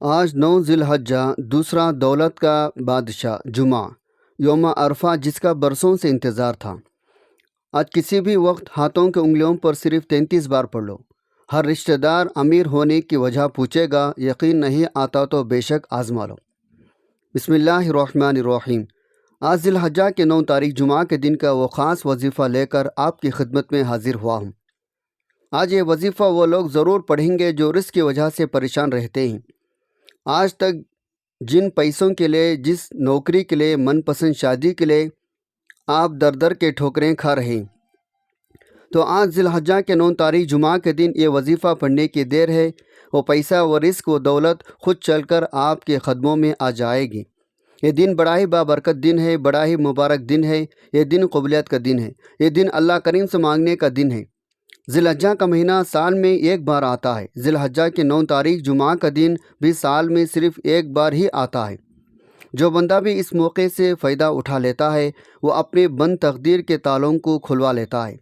آج 9 ذی الحجہ، دوسرا دولت کا بادشاہ، جمعہ، یوم عرفہ جس کا برسوں سے انتظار تھا۔ آج کسی بھی وقت ہاتھوں کے انگلیوں پر صرف 33 بار پڑھ لو۔ ہر رشتہ دار امیر ہونے کی وجہ پوچھے گا، یقین نہیں آتا تو بے شک آزما لو۔ بسم اللہ الرحمن الرحیم۔ آج ذی الحجہ کے 9 تاریخ جمعہ کے دن کا وہ خاص وظیفہ لے کر آپ کی خدمت میں حاضر ہوا ہوں۔ آج یہ وظیفہ وہ لوگ ضرور پڑھیں گے جو رزق کی وجہ سے پریشان رہتے ہیں۔ آج تک جن پیسوں کے لیے، جس نوکری کے لیے، من پسند شادی کے لیے آپ در در کے ٹھوکریں کھا رہے ہیں، تو آج ذی الحجہ کے 9 تاریخ جمعہ کے دن یہ وظیفہ پڑھنے کی دیر ہے۔ وہ پیسہ، وہ رزق، وہ دولت خود چل کر آپ کے قدموں میں آ جائے گی۔ یہ دن بڑا ہی بابرکت دن ہے، بڑا ہی مبارک دن ہے۔ یہ دن قبولیت کا دن ہے۔ یہ دن اللہ کریم سے مانگنے کا دن ہے۔ ذی الحجہ کا مہینہ سال میں ایک بار آتا ہے۔ ذی الحجہ کے 9 تاریخ جمعہ کا دن بھی سال میں صرف ایک بار ہی آتا ہے۔ جو بندہ بھی اس موقع سے فائدہ اٹھا لیتا ہے، وہ اپنے بند تقدیر کے تالوں کو کھلوا لیتا ہے۔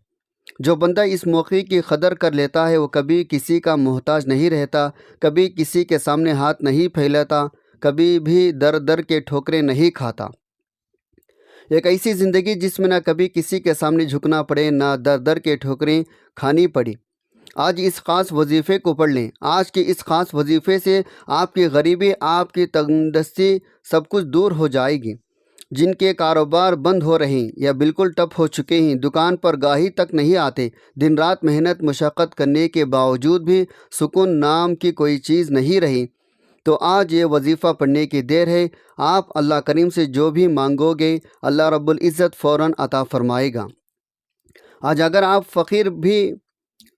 جو بندہ اس موقع کی قدر کر لیتا ہے، وہ کبھی کسی کا محتاج نہیں رہتا، کبھی کسی کے سامنے ہاتھ نہیں پھیلاتا، کبھی بھی در در کے ٹھوکریں نہیں کھاتا۔ ایک ایسی زندگی جس میں نہ کبھی کسی کے سامنے جھکنا پڑے، نہ در در کے ٹھوکریں کھانی پڑی۔ آج اس خاص وظیفے کو پڑھ لیں۔ آج کے اس خاص وظیفے سے آپ کی غریبی، آپ کی تنگدستی سب کچھ دور ہو جائے گی۔ جن کے کاروبار بند ہو رہے ہیں یا بالکل ٹپ ہو چکے ہیں، دکان پر گاہی تک نہیں آتے، دن رات محنت مشقت کرنے کے باوجود بھی سکون نام کی کوئی چیز نہیں رہی، تو آج یہ وظیفہ پڑھنے کی دیر ہے۔ آپ اللہ کریم سے جو بھی مانگو گے، اللہ رب العزت فوراً عطا فرمائے گا۔ آج اگر آپ فقیر بھی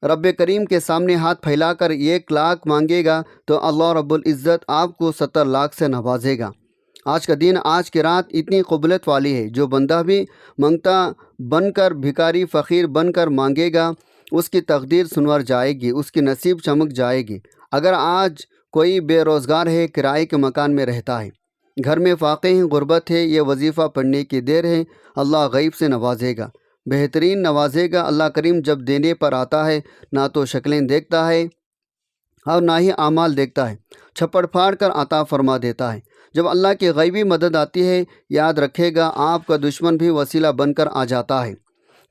رب کریم کے سامنے ہاتھ پھیلا کر 1 لاکھ مانگے گا، تو اللہ رب العزت آپ کو 70 لاکھ سے نوازے گا۔ آج کا دن، آج کی رات اتنی قبولیت والی ہے، جو بندہ بھی منگتا بن کر، بھکاری فقیر بن کر مانگے گا، اس کی تقدیر سنور جائے گی، اس کی نصیب چمک جائے گی۔ اگر آج کوئی بے روزگار ہے، کرائے کے مکان میں رہتا ہے، گھر میں فاقے ہیں، غربت ہے، یہ وظیفہ پڑھنے کی دیر ہے، اللہ غیب سے نوازے گا، بہترین نوازے گا۔ اللہ کریم جب دینے پر آتا ہے، نہ تو شکلیں دیکھتا ہے اور نہ ہی اعمال دیکھتا ہے، چھپڑ پھاڑ کر عطا فرما دیتا ہے۔ جب اللہ کی غیبی مدد آتی ہے، یاد رکھے گا آپ کا دشمن بھی وسیلہ بن کر آ جاتا ہے،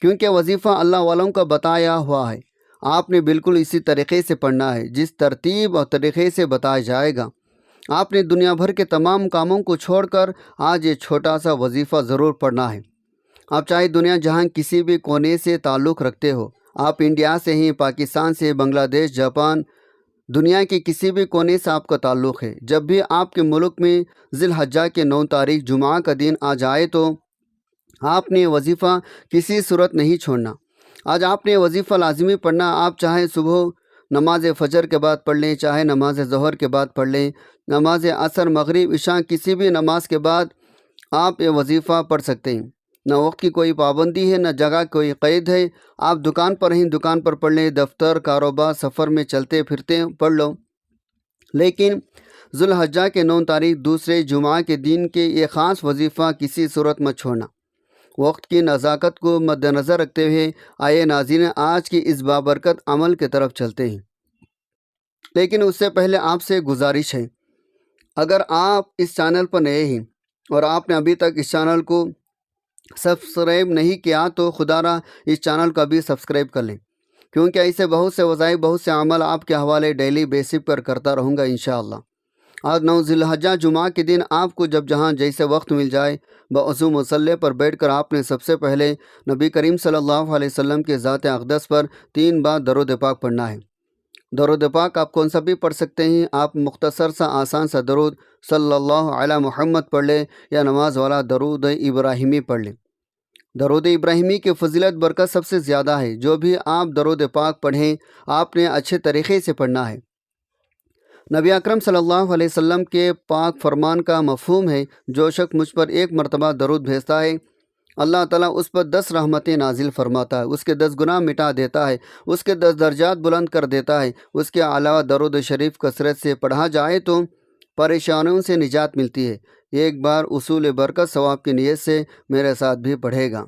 کیونکہ وظیفہ اللہ والوں کا بتایا ہوا ہے۔ آپ نے بالکل اسی طریقے سے پڑھنا ہے جس ترتیب اور طریقے سے بتایا جائے گا۔ آپ نے دنیا بھر کے تمام کاموں کو چھوڑ کر آج یہ چھوٹا سا وظیفہ ضرور پڑھنا ہے۔ آپ چاہے دنیا جہاں کسی بھی کونے سے تعلق رکھتے ہو، آپ انڈیا سے ہیں، پاکستان سے، بنگلہ دیش، جاپان، دنیا کے کسی بھی کونے سے آپ کا تعلق ہے، جب بھی آپ کے ملک میں ذی الحجہ کے 9 تاریخ جمعہ کا دن آ جائے تو آپ نے وظیفہ کسی صورت نہیں چھوڑنا۔ آج آپ نے وظیفہ لازمی پڑھنا۔ آپ چاہے صبح نماز فجر کے بعد پڑھ لیں، چاہے نماز ظہر کے بعد پڑھ لیں، نماز عصر، مغرب، عشاء، کسی بھی نماز کے بعد آپ یہ وظیفہ پڑھ سکتے ہیں۔ نہ وقت کی کوئی پابندی ہے، نہ جگہ کوئی قید ہے۔ آپ دکان پر ہیں، دکان پر پڑھ لیں، دفتر، کاروبار، سفر میں چلتے پھرتے پڑھ لو، لیکن ذی الحجہ کے 9 تاریخ دوسرے جمعہ کے دن کے یہ خاص وظیفہ کسی صورت مت چھوڑنا۔ وقت کی نزاکت کو مد نظر رکھتے ہوئے آئے ناظرین، آج کی اس بابرکت عمل کی طرف چلتے ہیں، لیکن اس سے پہلے آپ سے گزارش ہے، اگر آپ اس چینل پر نئے ہیں اور آپ نے ابھی تک اس چینل کو سبسکرائب نہیں کیا، تو خدا را اس چینل کو ابھی سبسکرائب کر لیں، کیونکہ ایسے بہت سے وظائف، بہت سے عمل آپ کے حوالے ڈیلی بیسس پر کرتا رہوں گا انشاءاللہ۔ آج 9 ذی الحجہ جمعہ کے دن آپ کو جب جہاں جیسے وقت مل جائے، بوضو مصلی پر بیٹھ کر آپ نے سب سے پہلے نبی کریم صلی اللہ علیہ وسلم کے ذات اقدس پر 3 بار درود پاک پڑھنا ہے۔ درود پاک آپ کون سا بھی پڑھ سکتے ہیں۔ آپ مختصر سا آسان سا درود صلی اللہ علی محمد پڑھ لیں، یا نماز والا درود ابراہیمی پڑھ لیں۔ درود ابراہیمی کی فضیلت برکت سب سے زیادہ ہے۔ جو بھی آپ درود پاک پڑھیں، آپ نے اچھے طریقے سے پڑھنا ہے۔ نبی اکرم صلی اللہ علیہ وسلم کے پاک فرمان کا مفہوم ہے، جو شخص مجھ پر 1 مرتبہ درود بھیجتا ہے، اللہ تعالیٰ اس پر 10 رحمتیں نازل فرماتا ہے، اس کے 10 گناہ مٹا دیتا ہے، اس کے 10 درجات بلند کر دیتا ہے۔ اس کے علاوہ درود شریف کثرت سے پڑھا جائے تو پریشانیوں سے نجات ملتی ہے۔ ایک بار اصول برکت ثواب کی نیت سے میرے ساتھ بھی پڑھے گا۔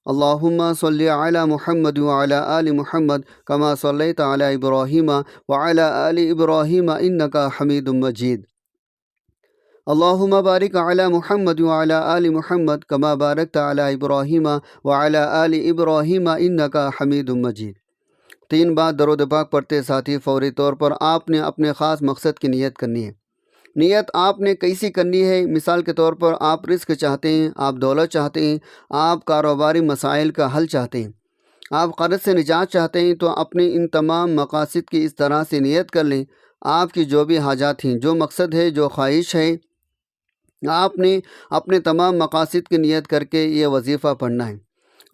اللہم صلی علی محمد وعلی آل محمد کما صلیت علی ابراہیم وعلی آل ابراہیم انک حمید مجید اللہم بارک علی محمد وعلی آل محمد کما بارکت علی ابراہیم وعلی آل ابراہیم انک حمید مجید۔ 3 بار درود پاک پڑھتے ساتھی فوری طور پر آپ نے اپنے خاص مقصد کی نیت کرنی ہے۔ نیت آپ نے کیسی کرنی ہے؟ مثال کے طور پر آپ رزق چاہتے ہیں، آپ دولت چاہتے ہیں، آپ کاروباری مسائل کا حل چاہتے ہیں، آپ قرض سے نجات چاہتے ہیں، تو اپنے ان تمام مقاصد کی اس طرح سے نیت کر لیں۔ آپ کی جو بھی حاجات ہیں، جو مقصد ہے، جو خواہش ہے، آپ نے اپنے تمام مقاصد کی نیت کر کے یہ وظیفہ پڑھنا ہے۔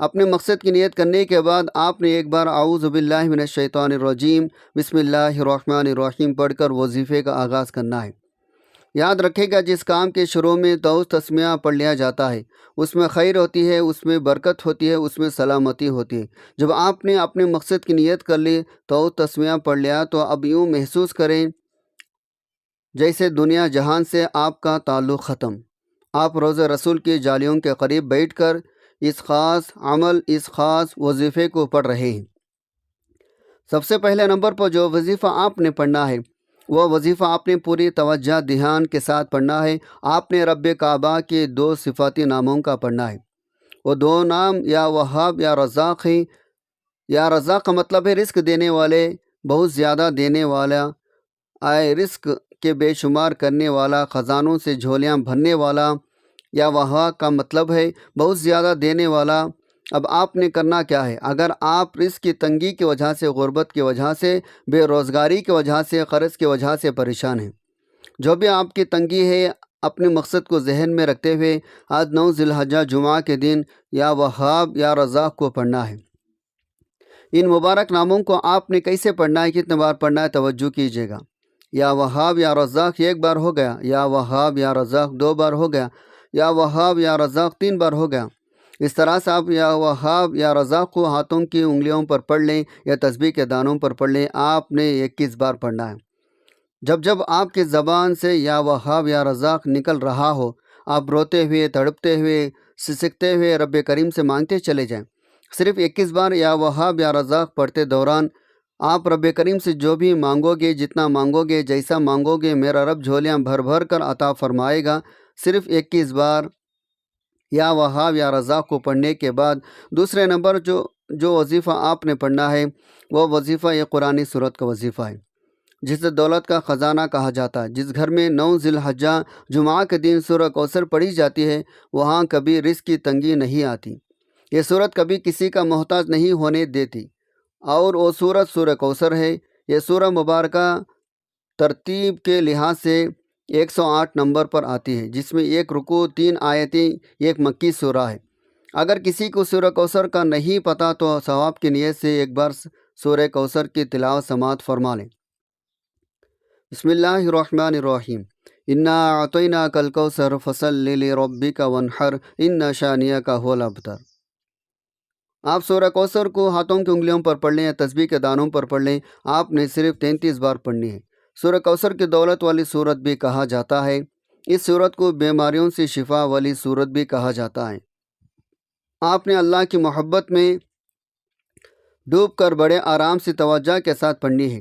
اپنے مقصد کی نیت کرنے کے بعد آپ نے ایک بار اعوذ باللہ من الشیطان الرجیم بسم اللہ الرحمن الرحیم پڑھ کر وظیفے کا آغاز کرنا ہے۔ یاد رکھے گا جس کام کے شروع میں توحید تسمیہ پڑھ لیا جاتا ہے اس میں خیر ہوتی ہے، اس میں برکت ہوتی ہے، اس میں سلامتی ہوتی ہے۔ جب آپ نے اپنے مقصد کی نیت کر لی، توحید تسمیہ پڑھ لیا، تو اب یوں محسوس کریں جیسے دنیا جہان سے آپ کا تعلق ختم۔ آپ روضہ رسول کی جالیوں کے قریب بیٹھ کر اس خاص عمل، اس خاص وظیفے کو پڑھ رہے ہیں۔ سب سے پہلے نمبر پر جو وظیفہ آپ نے پڑھنا ہے، وہ وظیفہ آپ نے پوری توجہ دھیان کے ساتھ پڑھنا ہے۔ آپ نے رب کعبہ کے 2 صفاتی ناموں کا پڑھنا ہے۔ وہ 2 نام یا وہاب یا رزاق ہیں۔ یا رزاق کا مطلب ہے رزق دینے والے، بہت زیادہ دینے والا، آئے رزق کے بے شمار کرنے والا، خزانوں سے جھولیاں بھرنے والا۔ یا وہاب کا مطلب ہے بہت زیادہ دینے والا۔ اب آپ نے کرنا کیا ہے؟ اگر آپ رزق کی تنگی کی وجہ سے، غربت کی وجہ سے، بے روزگاری کی وجہ سے، قرض کی وجہ سے پریشان ہیں، جو بھی آپ کی تنگی ہے، اپنے مقصد کو ذہن میں رکھتے ہوئے آج 9 ذی الحجہ جمعہ کے دن یا وہاب یا رزاق کو پڑھنا ہے۔ ان مبارک ناموں کو آپ نے کیسے پڑھنا ہے، کتنے بار پڑھنا ہے، توجہ کیجیے گا۔ یا وہاب یا رزاق 1 بار ہو گیا، یا وہاب یا رزاق 2 بار ہو گیا، یا وہاب یا رزاق 3 بار ہو گیا۔ اس طرح سے آپ یا وہاب یا رزاق کو ہاتھوں کی انگلیوں پر پڑھ لیں یا تسبیح کے دانوں پر پڑھ لیں۔ آپ نے 21 بار پڑھنا ہے۔ جب جب آپ کی زبان سے یا وہاب یا رزاق نکل رہا ہو، آپ روتے ہوئے، تڑپتے ہوئے، سسکتے ہوئے رب کریم سے مانگتے چلے جائیں۔ صرف 21 بار یا وہاب یا رزاق پڑھتے دوران آپ رب کریم سے جو بھی مانگو گے، جتنا مانگو گے، جیسا مانگو گے، میرا رب جھولیاں بھر بھر کر عطا فرمائے گا۔ صرف 21 بار یا وہاب یا رزاق کو پڑھنے کے بعد دوسرے نمبر جو وظیفہ آپ نے پڑھنا ہے، وہ وظیفہ یہ قرآن سورت کا وظیفہ ہے، جسے دولت کا خزانہ کہا جاتا ہے۔ جس گھر میں 9 ذی الحجہ جمعہ کے دن سورہ کوثر پڑھی جاتی ہے، وہاں کبھی رزق کی تنگی نہیں آتی۔ یہ سورت کبھی کسی کا محتاج نہیں ہونے دیتی، اور وہ سورت سورہ کوثر ہے۔ یہ سورہ مبارکہ ترتیب کے لحاظ سے 108 نمبر پر آتی ہے، جس میں 1 رکوع، 3 آیتیں، ایک مکی سورہ ہے۔ اگر کسی کو سورہ کوثر کا نہیں پتہ تو ثواب کی نیت سے ایک بار سورہ کوثر کی تلاوت سماعت فرما لیں۔ بسم اللہ الرحمن الرحیم۔ انا اعطیناک الکوثر فصلی لربک وانحر ان شانئک هو الابتر۔ آپ سورہ کوثر کو ہاتھوں کی انگلیوں پر پڑھ لیں یا تسبیح کے دانوں پر پڑھ لیں۔ آپ نے صرف 33 بار پڑھنی ہے۔ سورہ کوثر کی دولت والی سورت بھی کہا جاتا ہے۔ اس سورت کو بیماریوں سے شفا والی سورت بھی کہا جاتا ہے۔ آپ نے اللہ کی محبت میں ڈوب کر بڑے آرام سے توجہ کے ساتھ پڑھنی ہے،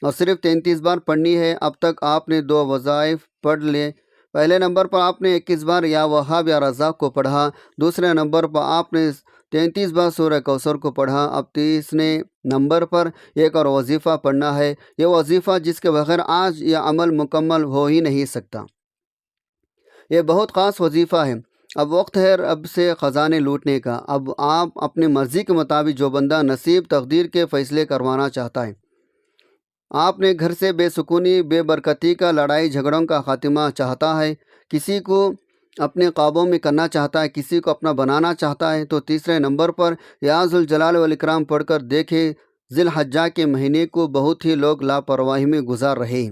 اور صرف 33 بار پڑھنی ہے۔ اب تک آپ نے 2 وظائف پڑھ لے۔ پہلے نمبر پر آپ نے 21 بار یا وہاب یا رزاق کو پڑھا۔ دوسرے نمبر پر آپ نے 33 بار سورہ کوثر کو پڑھا۔ اب تیسرے نمبر پر ایک اور وظیفہ پڑھنا ہے۔ یہ وظیفہ جس کے بغیر آج یہ عمل مکمل ہو ہی نہیں سکتا۔ یہ بہت خاص وظیفہ ہے۔ اب وقت ہے رب سے خزانے لوٹنے کا۔ اب آپ اپنی مرضی کے مطابق جو بندہ نصیب تقدیر کے فیصلے کروانا چاہتا ہے، آپ نے گھر سے بے سکونی، بے برکتی کا، لڑائی جھگڑوں کا خاتمہ چاہتا ہے، کسی کو اپنے قابو میں کرنا چاہتا ہے، کسی کو اپنا بنانا چاہتا ہے، تو تیسرے نمبر پر یا ذوالجلال والاکرام پڑھ کر دیکھیں۔ ذی الحجہ کے مہینے کو بہت ہی لوگ لاپرواہی میں گزار رہے ہیں۔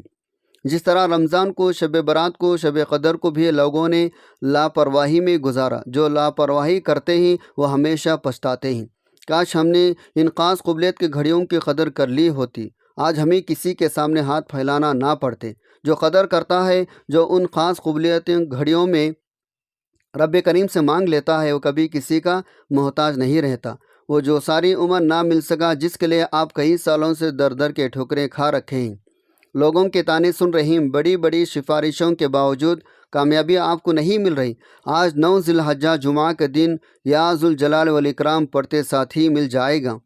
جس طرح رمضان کو، شب برات کو، شب قدر کو بھی لوگوں نے لاپرواہی میں گزارا۔ جو لاپرواہی کرتے ہیں وہ ہمیشہ پچھتاتے ہیں۔ کاش ہم نے ان خاص قبولیت کی گھڑیوں کی قدر کر لی ہوتی، آج ہمیں کسی کے سامنے ہاتھ پھیلانا نہ پڑتے۔ جو قدر کرتا ہے، جو ان خاص قبولیت گھڑیوں میں رب کریم سے مانگ لیتا ہے وہ کبھی کسی کا محتاج نہیں رہتا۔ وہ جو ساری عمر نہ مل سکا، جس کے لیے آپ کئی سالوں سے در در کے ٹھوکریں کھا رکھے ہیں، لوگوں کے طعنے سن رہی ہیں، بڑی بڑی سفارشوں کے باوجود کامیابی آپ کو نہیں مل رہی، آج 9 ذی الحجہ جمعہ کے دن یا ذوالجلال والاکرام پڑھتے ساتھ ہی مل جائے گا۔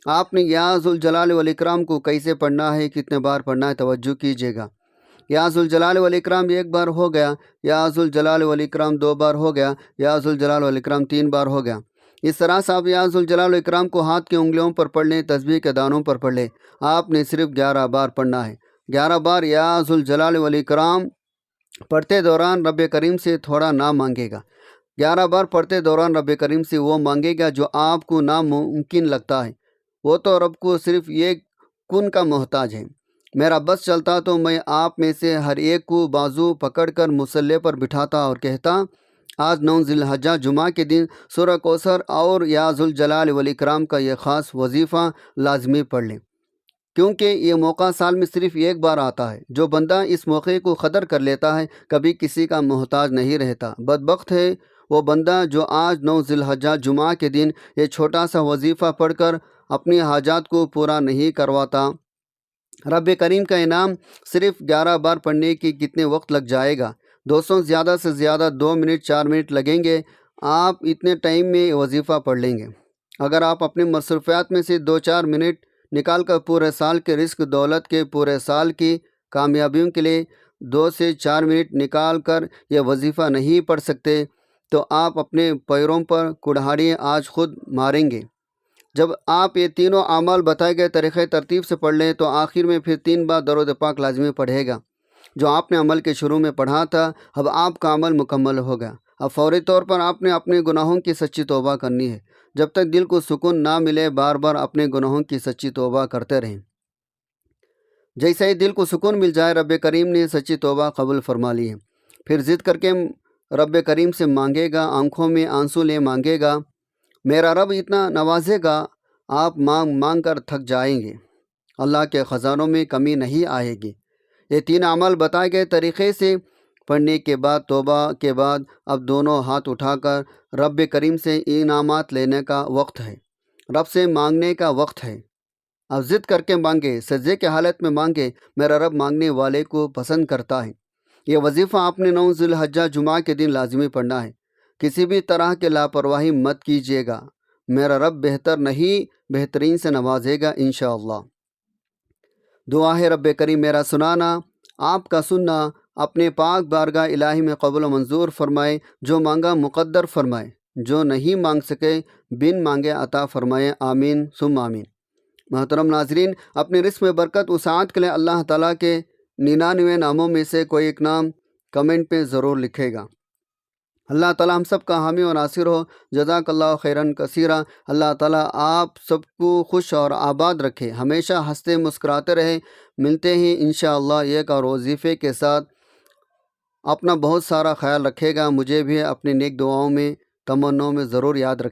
آپ نے یا ذوالجلال والاکرام کو کیسے پڑھنا ہے، کتنے بار پڑھنا ہے، توجہ کیجیے گا۔ یا ذوالجلال والاکرام 1 بار ہو گیا، یا ذوالجلال والاکرام 2 بار ہو گیا، یا ذوالجلال والاکرام 3 بار ہو گیا۔ اس طرح سے آپ یا ذوالجلال والاکرام کو ہاتھ کی انگلیوں پر پڑھ لیں، تسبیح کے دانوں پر پڑھ لیں۔ آپ نے صرف 11 بار پڑھنا ہے۔ 11 بار یا ذوالجلال والاکرام پڑھتے دوران رب کریم سے تھوڑا نہ مانگے گا۔ 11 بار پڑھتے دوران رب کریم سے وہ مانگے گا جو آپ کو ناممکن لگتا ہے۔ وہ تو رب کو صرف ایک کن کا محتاج ہے۔ میرا بس چلتا تو میں آپ میں سے ہر ایک کو بازو پکڑ کر مصلی پر بٹھاتا اور کہتا، آج 9 ذی الحجہ جمعہ کے دن سورہ کوثر اور یا ذوالجلال والاکرام کا یہ خاص وظیفہ لازمی پڑھ لیں، کیونکہ یہ موقع سال میں صرف 1 بار آتا ہے۔ جو بندہ اس موقع کو قدر کر لیتا ہے کبھی کسی کا محتاج نہیں رہتا۔ بدبخت ہے وہ بندہ جو آج 9 ذی الحجہ جمعہ کے دن یہ چھوٹا سا وظیفہ پڑھ کر اپنی حاجات کو پورا نہیں کرواتا۔ رب کریم کا انعام صرف 11 بار پڑھنے کی کتنے وقت لگ جائے گا؟ 200 زیادہ سے زیادہ 2 منٹ 4 منٹ لگیں گے۔ آپ اتنے ٹائم میں وظیفہ پڑھ لیں گے۔ اگر آپ اپنی مصروفیات میں سے 2-4 منٹ نکال کر پورے سال کے رزق دولت کے، پورے سال کی کامیابیوں کے لیے 2 سے 4 منٹ نکال کر یہ وظیفہ نہیں پڑھ سکتے تو آپ اپنے پیروں پر کڑھاڑی آج خود ماریں گے۔ جب آپ یہ تینوں اعمال بتائے گئے طریقۂ ترتیب سے پڑھ لیں تو آخر میں پھر 3 بار درود پاک لازمی پڑھے گا۔ جو آپ نے عمل کے شروع میں پڑھا تھا، اب آپ کا عمل مکمل ہو گیا۔ اب فوری طور پر آپ نے اپنے گناہوں کی سچی توبہ کرنی ہے۔ جب تک دل کو سکون نہ ملے بار بار اپنے گناہوں کی سچی توبہ کرتے رہیں۔ جیسے ہی دل کو سکون مل جائے رب کریم نے سچی توبہ قبول فرما لی ہے، پھر ضد کر کے رب کریم سے مانگے گا، آنکھوں میں آنسو لے مانگے گا۔ میرا رب اتنا نوازے گا، آپ مانگ مانگ کر تھک جائیں گے، اللہ کے خزانوں میں کمی نہیں آئے گی۔ یہ 3 اعمال بتائے گئے طریقے سے پڑھنے کے بعد توبہ کے بعد اب دونوں ہاتھ اٹھا کر رب کریم سے انعامات لینے کا وقت ہے، رب سے مانگنے کا وقت ہے۔ اب ضد کر کے مانگے، سجدے کے حالت میں مانگے، میرا رب مانگنے والے کو پسند کرتا ہے۔ یہ وظیفہ آپ نے 9 ذی الحجہ جمعہ کے دن لازمی پڑھنا ہے۔ کسی بھی طرح کے لاپرواہی مت کیجیے گا، میرا رب بہتر نہیں بہترین سے نوازے گا انشاءاللہ۔ دعا ہے رب کریم میرا سنانا، آپ کا سننا اپنے پاک بارگاہ الہی میں قبول و منظور فرمائے، جو مانگا مقدر فرمائے، جو نہیں مانگ سکے بن مانگے عطا فرمائے، آمین ثم آمین۔ محترم ناظرین، اپنے رزق میں برکت وسعت کے لیے اللہ تعالیٰ کے 99 ناموں میں سے کوئی ایک نام کمنٹ پہ ضرور لکھے گا۔ اللہ تعالیٰ ہم سب کا حامی و ناصر ہو۔ جزاک اللہ خیراً کثیرا۔ اللہ تعالیٰ آپ سب کو خوش اور آباد رکھے، ہمیشہ ہنستے مسکراتے رہے۔ ملتے ہیں انشاءاللہ ایک اور وظیفے کے ساتھ۔ اپنا بہت سارا خیال رکھے گا، مجھے بھی اپنی نیک دعاؤں میں تمناؤں میں ضرور یاد رکھے۔